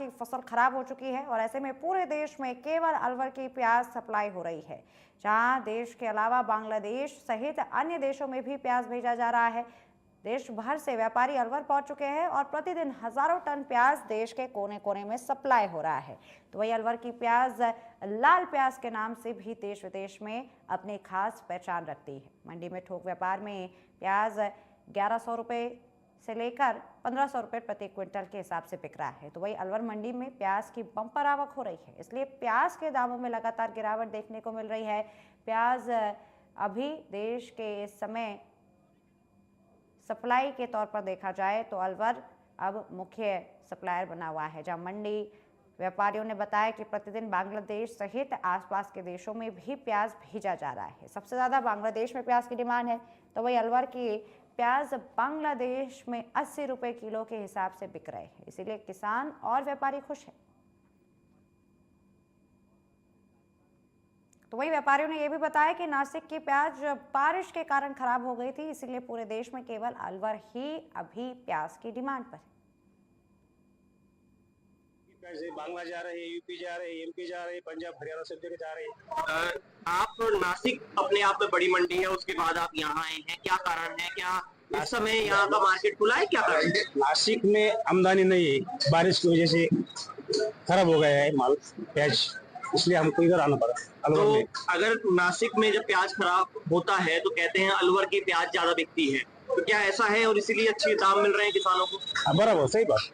की फसल खराब हो चुकी है और ऐसे में पूरे देश में केवल अलवर की प्याज सप्लाई हो रही है, जहां देश के अलावा बांग्लादेश सहित अन्य देशों में भी प्याज भेजा जा रहा है। देश भर से व्यापारी अलवर पहुंच चुके हैं और प्रतिदिन हजारों टन प्याज देश के कोने कोने में सप्लाई हो रहा है। तो वही अलवर की प्याज लाल प्याज के नाम से भी देश विदेश में अपनी खास पहचान रखती है। मंडी में थोक व्यापार में प्याज 1100 रुपये से लेकर 1500 रुपये प्रति क्विंटल के हिसाब से बिक रहा है। तो वही अलवर मंडी में प्याज की बम्पर आवक हो रही है, इसलिए प्याज के दामों में लगातार गिरावट देखने को मिल रही है। प्याज अभी देश के इस समय सप्लाई के तौर पर देखा जाए तो अलवर अब मुख्य सप्लायर बना हुआ है, जहां मंडी व्यापारियों ने बताया कि प्रतिदिन बांग्लादेश सहित आसपास के देशों में भी प्याज भेजा जा रहा है। सबसे ज़्यादा बांग्लादेश में प्याज की डिमांड है, तो वही अलवर की प्याज बांग्लादेश में 80 रुपये किलो के हिसाब से बिक रहे हैं, इसीलिए किसान और व्यापारी खुश हैं। तो वही व्यापारियों ने यह भी बताया कि नासिक की प्याज बारिश के कारण खराब हो गई थी, इसीलिए पूरे देश में केवल अलवर ही अभी प्याज की डिमांड पर है। बांग्ला जा रहे हैं, यूपी जा रहे हैं, एमपी जा रहे हैं, पंजाब हरियाणा सब जगह जा रहे हैं। आप नासिक अपने आप में बड़ी मंडी है, उसके बाद आप यहाँ आए हैं, क्या कारण है? क्या इस समय यहाँ का मार्केट खुला है? क्या कारण है? नासिक में आमदनी नहीं है, बारिश की वजह से खराब हो गया है माल प्याज, इसलिए हमको इधर आना पड़ा अलवर तो में। अगर नासिक में जब प्याज खराब होता है तो कहते हैं अलवर की प्याज ज्यादा बिकती है, तो क्या ऐसा है और इसीलिए अच्छे दाम मिल रहे हैं किसानों को? बराबर, सही बात,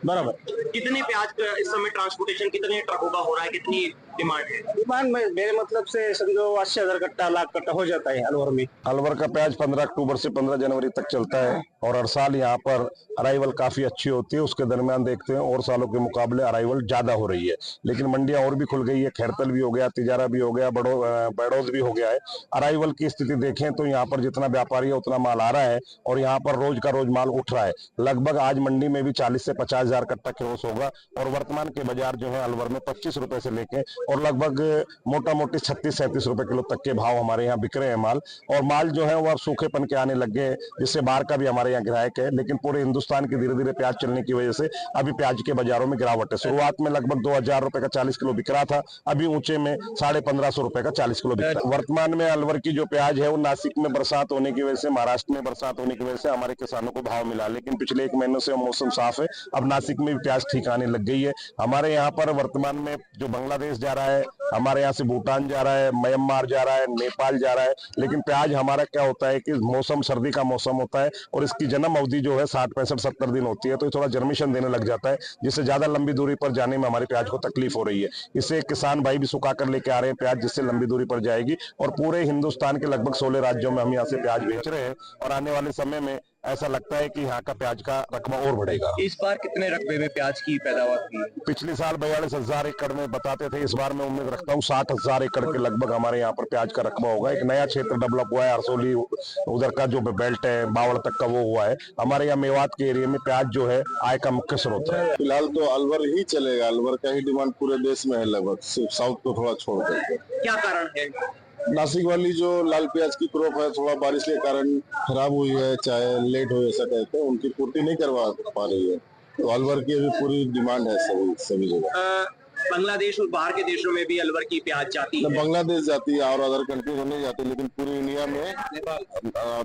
बराबर। कितने प्याज का इस समय ट्रांसपोर्टेशन कितने ट्रकों का हो रहा है, कितनी डिमांड है? डिमांड में मेरे मतलब से समझो 80,000 कट्टा, लाख कट्टा हो जाता है अलवर में। अलवर का प्याज 15 अक्टूबर से 15 जनवरी तक चलता है और हर साल यहाँ पर अराइवल काफी अच्छी होती है। उसके दरमियान देखते हैं और सालों के मुकाबले अराइवल ज्यादा हो रही है, लेकिन मंडियां और भी खुल गई है। खैरतल भी हो गया, तिजारा भी हो गया, बड़ौद भी हो गया है। अराइवल की स्थिति देखें तो यहाँ पर जितना व्यापारी है उतना माल आ रहा है और यहाँ पर रोज का रोज माल उठ रहा है। लगभग आज मंडी में भी 40 से 50,000 कट्टा क्रॉस होगा और वर्तमान के बाजार जो है अलवर में 25 रुपए से लेके और लगभग मोटा मोटी 36-37 रुपए किलो तक के भाव हमारे यहाँ बिक रहे हैं माल। और माल जो है वो अब सूखेपन के आने लग गए, जिससे बाहर का भी हमारे यहाँ ग्राहक है। लेकिन पूरे हिंदुस्तान की धीरे धीरे प्याज चलने की वजह से अभी प्याज के बाजारों में गिरावट है। शुरुआत में लगभग 2,000 रुपए का 40 किलो बिक रहा था, अभी ऊंचे में 1550 रुपए का 40 किलो बिक रहा है। वर्तमान में अलवर की जो प्याज है वो नासिक में बरसात होने की वजह से, महाराष्ट्र में बरसात होने की वजह से हमारे किसानों को भाव मिला, लेकिन पिछले 1 महीने से मौसम साफ है, अब नासिक में भी प्याज ठीक आने लग गई है। हमारे यहाँ पर वर्तमान में जो बांग्लादेश जा रहा है, हमारे यहाँ से भूटान जा रहा है, म्यांमार जा रहा है, नेपाल जा रहा है। लेकिन प्याज हमारा क्या होता है कि मौसम सर्दी का मौसम होता है और इसकी जन्म अवधि जो है 60, 65, 70 दिन होती है, तो ये थोड़ा जर्मिशन देने लग जाता है, जिससे ज्यादा लंबी दूरी पर जाने में हमारे प्याज को तकलीफ हो रही है। इससे किसान भाई भी सुखा कर लेके आ रहे हैं प्याज, जिससे लंबी दूरी पर जाएगी और पूरे हिंदुस्तान के लगभग 16 राज्यों में हम यहाँ से प्याज बेच रहे हैं और आने वाले समय में ऐसा लगता है कि यहाँ का प्याज का रकबा और बढ़ेगा। इस बार कितने रकबे में प्याज की पैदावार हुई? पिछले साल 42,000 एकड़ में बताते थे, इस बार मैं उम्मीद रखता हूँ 60,000 एकड़ के लगभग हमारे यहाँ पर प्याज का रकबा होगा। एक नया क्षेत्र डेवलप हुआ है, अरसोली उधर का जो बेल्ट है बावड़ तक का वो हुआ है। हमारे यहाँ मेवात के एरिया में प्याज जो है आय का मुख्य स्रोत है। फिलहाल तो अलवर ही चलेगा, अलवर का ही डिमांड पूरे देश में है लगभग, सिर्फ साउथ को थोड़ा छोड़ करके। क्या कारण है? नासिक वाली जो लाल प्याज की क्रॉप है थोड़ा बारिश के कारण खराब हुई है, चाहे लेट हो ऐसा कहते हैं, उनकी पूर्ति नहीं करवा पा रही है, तो अलवर की अभी पूरी डिमांड है सभी जगह। बांग्लादेश और बाहर के देशों में भी अलवर की प्याज जाती है? बांग्लादेश जाती है और अदर कंट्री में नहीं जाती, लेकिन पूरी इंडिया में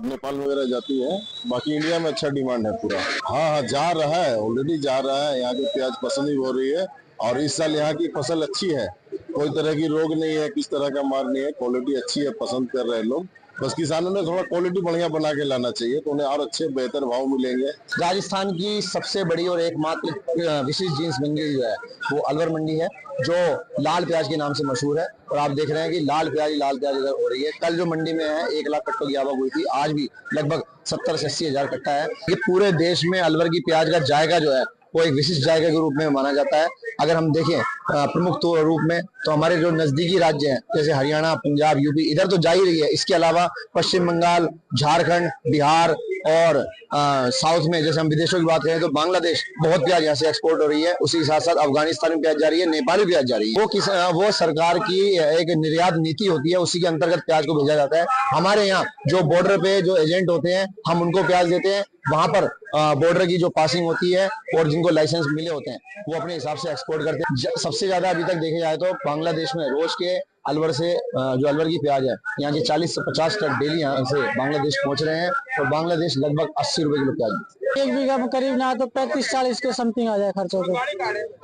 नेपाल वगैरह जाती है। बाकी इंडिया में अच्छा डिमांड है पूरा। हाँ, जा रहा है, ऑलरेडी जा रहा है। यहाँ की प्याज पसंद ही हो रही है और इस साल यहाँ की फसल अच्छी है, कोई तरह की रोग नहीं है, किस तरह का मार नहीं है, क्वालिटी अच्छी है, पसंद कर रहे हैं लोग। बस किसानों ने थोड़ा क्वालिटी बढ़िया बना के लाना चाहिए, तो उन्हें और अच्छे बेहतर भाव मिलेंगे। राजस्थान की सबसे बड़ी और एकमात्र विशिष्ट जींस मंडी जो है वो अलवर मंडी है, जो लाल प्याज के नाम से मशहूर है। और आप देख रहे हैं कि लाल प्याज इधर हो रही है। कल जो मंडी में है 1 लाख कट्टों की आवक हुई थी, आज भी लगभग 70 से 80 हजार कट्टा है। ये पूरे देश में अलवर की प्याज का जायका जो है वो एक विशिष्ट जायका के रूप में माना जाता है। अगर हम देखें प्रमुख रूप में तो हमारे जो नजदीकी राज्य हैं जैसे हरियाणा, पंजाब, यूपी, इधर तो जा ही रही है। इसके अलावा पश्चिम बंगाल, झारखंड, बिहार और साउथ में जैसे हम विदेशों की बात करें तो बांग्लादेश बहुत प्याज यहाँ से एक्सपोर्ट हो रही है। उसी के साथ साथ अफगानिस्तान में प्याज जा रही है, नेपाल में प्याज जा रही है। वो सरकार की एक निर्यात नीति होती है, उसी के अंतर्गत प्याज को भेजा जाता है। हमारे यहाँ जो बॉर्डर पे जो एजेंट होते हैं हम उनको प्याज देते हैं, वहां पर बॉर्डर की जो पासिंग होती है और जिनको लाइसेंस मिले होते हैं वो अपने हिसाब से एक्सपोर्ट करते हैं। सबसे ज्यादा अभी तक देखे जाए तो बांग्लादेश में रोज के अलवर से जो अलवर की प्याज है यहाँ के 40 से 50 ट्रक डेली यहाँ से बांग्लादेश पहुंच रहे हैं और बांग्लादेश लगभग 80 रुपए किलो प्याज। एक बीघा में करीब ना तो 35-40 के समथिंग आ जाए खर्चों पे,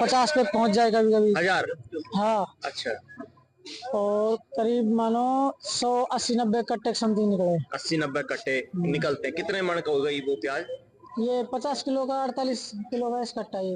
50 पे पहुंच जाए कभी कभी। 1000? हाँ, अच्छा, और करीब मानो 180-90 कट्टे समथिंग निकले। 80-90 कट्टे निकलते हैं। कितने मन का होगा ये वो प्याज? ये 50 किलो का 48 किलो का इस कट्टा ये।